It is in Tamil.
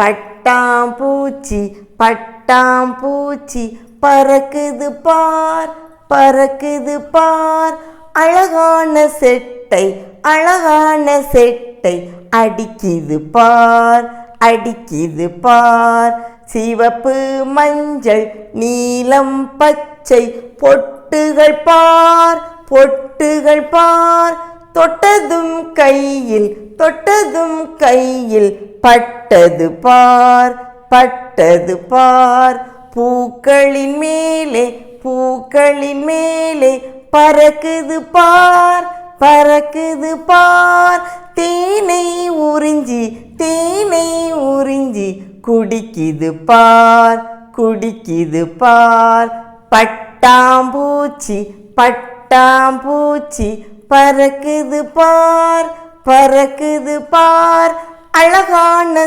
பட்டாம்பூச்சி பட்டாம்பூச்சி பறக்குது பார் பறக்குது பார், அழகான செட்டை அழகான செட்டை அடிக்குது பார் அடிக்குது பார். சிவப்பு மஞ்சள் நீலம் பச்சை பொட்டுகள் பார் பொட்டுகள் பார், தொட்டதும் கையில் தொட்டதும் கையில் பட்டது பார் பட்டது பார். பூக்களின் மேலே பூக்களின் மேலே பறக்குது பார் பறக்குது பார், தேனை உறிஞ்சி தேனை உறிஞ்சி குடிக்குது பார் குடிக்குது பார். பட்டாம்பூச்சி பட்டாம்பூச்சி பறக்குது பார் பறக்குது பார், அழகான